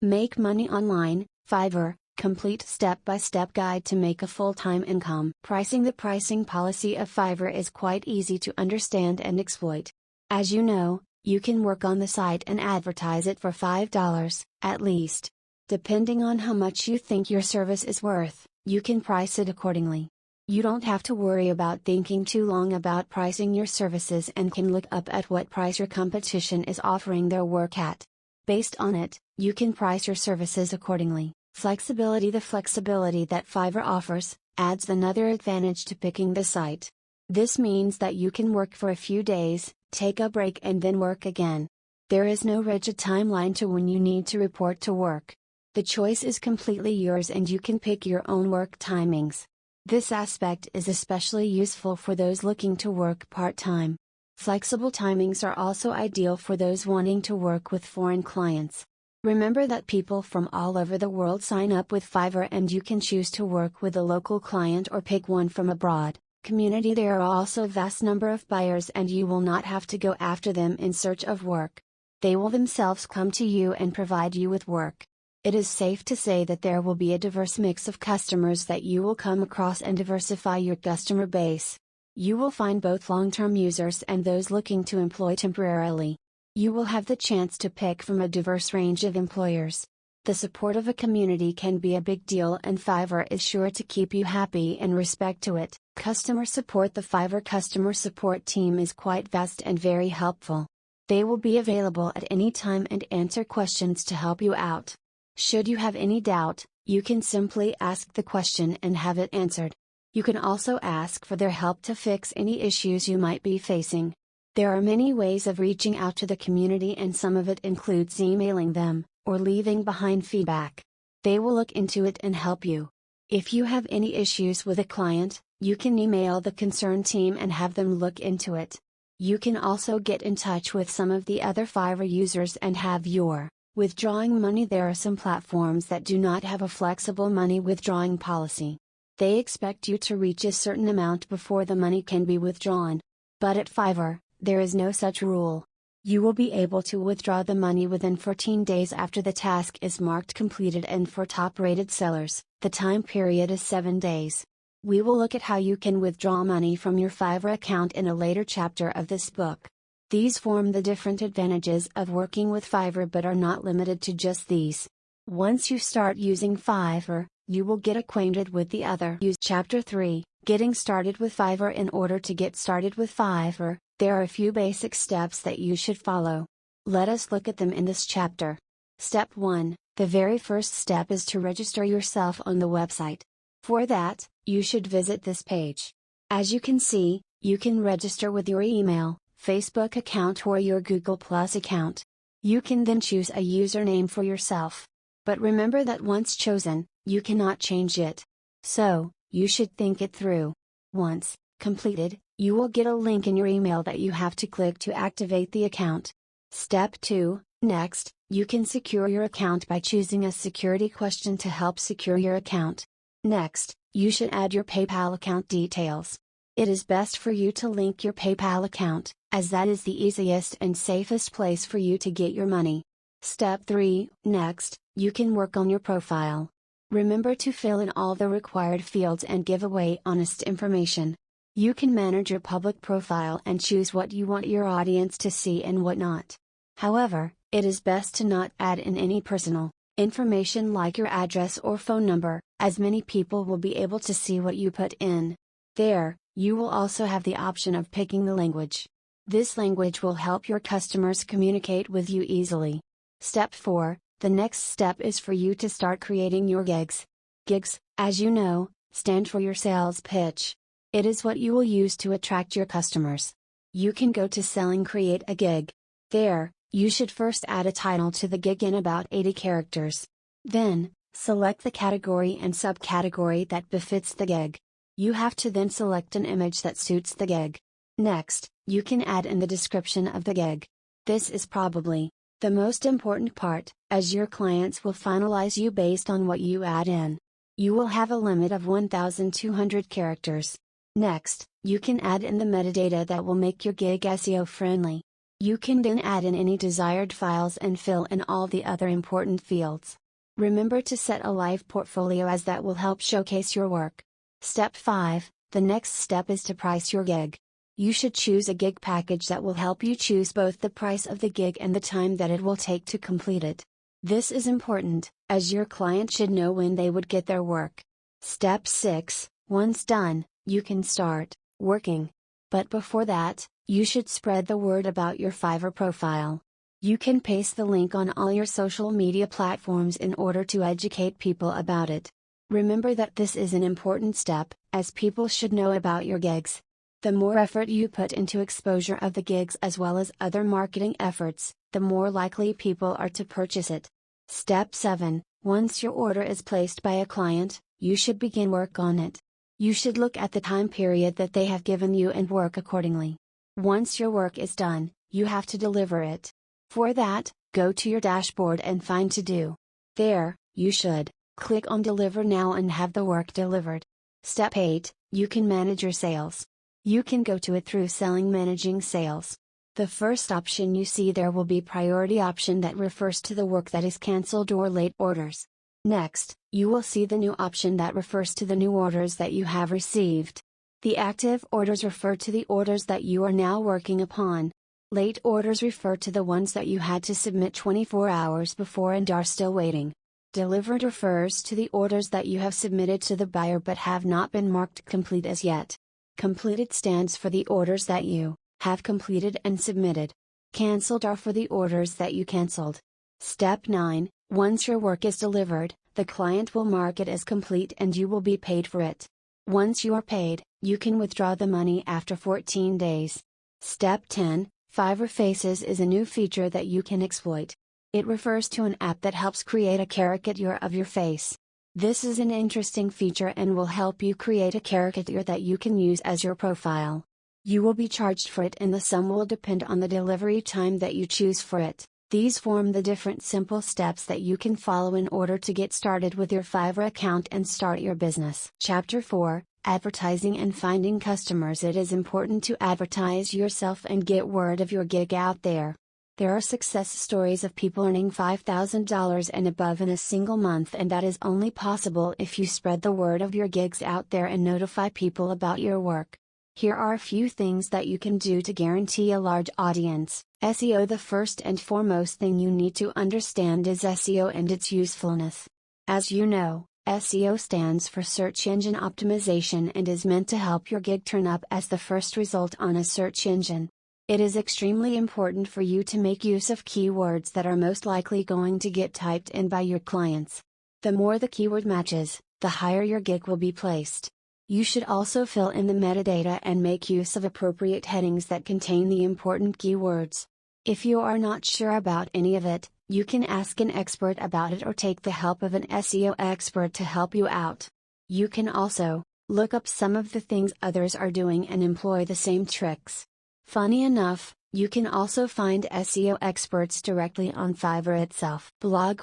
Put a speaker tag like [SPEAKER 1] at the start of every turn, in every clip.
[SPEAKER 1] Make money online, Fiverr, complete step-by-step guide to make a full-time income. Pricing. The pricing policy of Fiverr is quite easy to understand and exploit. As you know, you can work on the site and advertise it for $5, at least. Depending on how much you think your service is worth, you can price it accordingly. You don't have to worry about thinking too long about pricing your services and can look up at what price your competition is offering their work at. Based on it, you can price your services accordingly. Flexibility. The flexibility that Fiverr offers adds another advantage to picking the site. This means that you can work for a few days, take a break and then work again. There is no rigid timeline to when you need to report to work. The choice is completely yours and you can pick your own work timings. This aspect is especially useful for those looking to work part-time. Flexible timings are also ideal for those wanting to work with foreign clients. Remember that people from all over the world sign up with Fiverr and you can choose to work with a local client or pick one from abroad. Community. There are also a vast number of buyers and you will not have to go after them in search of work. They will themselves come to you and provide you with work. It is safe to say that there will be a diverse mix of customers that you will come across and diversify your customer base. You will find both long-term users and those looking to employ temporarily. You will have the chance to pick from a diverse range of employers. The support of a community can be a big deal and Fiverr is sure to keep you happy in respect to it. Customer support. The Fiverr customer support team is quite vast and very helpful. They will be available at any time and answer questions to help you out. Should you have any doubt, you can simply ask the question and have it answered. You can also ask for their help to fix any issues you might be facing. There are many ways of reaching out to the community and some of it includes emailing them, or leaving behind feedback. They will look into it and help you. If you have any issues with a client, you can email the concerned team and have them look into it. You can also get in touch with some of the other Fiverr users and have your withdrawing money. There are some platforms that do not have a flexible money withdrawing policy. They expect you to reach a certain amount before the money can be withdrawn. But at Fiverr, there is no such rule. You will be able to withdraw the money within 14 days after the task is marked completed, and for top-rated sellers, the time period is 7 days. We will look at how you can withdraw money from your Fiverr account in a later chapter of this book. These form the different advantages of working with Fiverr but are not limited to just these. Once you start using Fiverr, you will get acquainted with the other. Chapter 3, Getting Started with Fiverr. In order to get started with Fiverr, there are a few basic steps that you should follow. Let us look at them in this chapter. Step 1, the very first step is to register yourself on the website. For that, you should visit this page. As you can see, you can register with your email, Facebook account or your Google Plus account. You can then choose a username for yourself. But remember that once chosen, you cannot change it. So, you should think it through. Once completed, you will get a link in your email that you have to click to activate the account. Step 2, next, you can secure your account by choosing a security question to help secure your account. Next, you should add your PayPal account details. It is best for you to link your PayPal account, as that is the easiest and safest place for you to get your money. Step 3, next, you can work on your profile. Remember to fill in all the required fields and give away honest information. You can manage your public profile and choose what you want your audience to see and what not. However, it is best to not add in any personal information like your address or phone number, as many people will be able to see what you put in. There, you will also have the option of picking the language. This language will help your customers communicate with you easily. Step 4, the next step is for you to start creating your gigs. Gigs, as you know, stand for your sales pitch. It is what you will use to attract your customers. You can go to Selling Create a Gig. There, you should first add a title to the gig in about 80 characters. Then, select the category and subcategory that befits the gig. You have to then select an image that suits the gig. Next, you can add in the description of the gig. This is probably the most important part, as your clients will finalize you based on what you add in. You will have a limit of 1,200 characters. Next, you can add in the metadata that will make your gig SEO friendly. You can then add in any desired files and fill in all the other important fields. Remember to set a live portfolio, as that will help showcase your work. Step 5, the next step is to price your gig. You should choose a gig package that will help you choose both the price of the gig and the time that it will take to complete it. This is important, as your client should know when they would get their work. Step 6, once done, you can start working. But before that, you should spread the word about your Fiverr profile. You can paste the link on all your social media platforms in order to educate people about it. Remember that this is an important step, as people should know about your gigs. The more effort you put into exposure of the gigs as well as other marketing efforts, the more likely people are to purchase it. Step 7, once your order is placed by a client, you should begin work on it. You should look at the time period that they have given you and work accordingly. Once your work is done, you have to deliver it. For that, go to your dashboard and find To Do. There, you should click on Deliver Now and have the work delivered. Step 8, you can manage your sales. You can go to it through Selling Managing Sales. The first option you see there will be Priority option that refers to the work that is cancelled or late orders. Next, you will see the New option that refers to the new orders that you have received. The Active orders refer to the orders that you are now working upon. Late orders refer to the ones that you had to submit 24 hours before and are still waiting. Delivered refers to the orders that you have submitted to the buyer but have not been marked complete as yet. Completed stands for the orders that you have completed and submitted. Cancelled are for the orders that you cancelled. Step 9, once your work is delivered, the client will mark it as complete and you will be paid for it. Once you are paid, you can withdraw the money after 14 days. Step 10, Fiverr Faces is a new feature that you can exploit. It refers to an app that helps create a caricature of your face. This is an interesting feature and will help you create a caricature that you can use as your profile. You will be charged for it and the sum will depend on the delivery time that you choose for it. These form the different simple steps that you can follow in order to get started with your Fiverr account and start your business. Chapter 4, Advertising and Finding Customers. It is important to advertise yourself and get word of your gig out there. There are success stories of people earning $5,000 and above in a single month, and that is only possible if you spread the word of your gigs out there and notify people about your work. Here are a few things that you can do to guarantee a large audience. SEO. The first and foremost thing you need to understand is SEO and its usefulness. As you know, SEO stands for Search Engine Optimization and is meant to help your gig turn up as the first result on a search engine. It is extremely important for you to make use of keywords that are most likely going to get typed in by your clients. The more the keyword matches, the higher your gig will be placed. You should also fill in the metadata and make use of appropriate headings that contain the important keywords. If you are not sure about any of it, you can ask an expert about it or take the help of an SEO expert to help you out. You can also look up some of the things others are doing and employ the same tricks. Funny enough, you can also find SEO experts directly on Fiverr itself.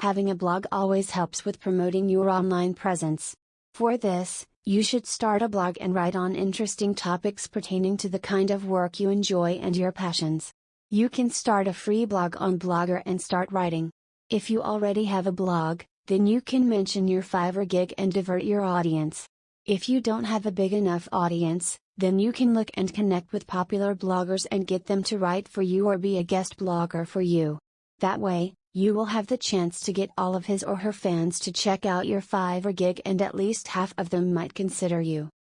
[SPEAKER 1] Having a blog always helps with promoting your online presence. For this, you should start a blog and write on interesting topics pertaining to the kind of work you enjoy and your passions. You can start a free blog on Blogger and start writing. If you already have a blog, then you can mention your Fiverr gig and divert your audience. If you don't have a big enough audience, then you can look and connect with popular bloggers and get them to write for you or be a guest blogger for you. That way, you will have the chance to get all of his or her fans to check out your Fiverr gig, and at least half of them might consider you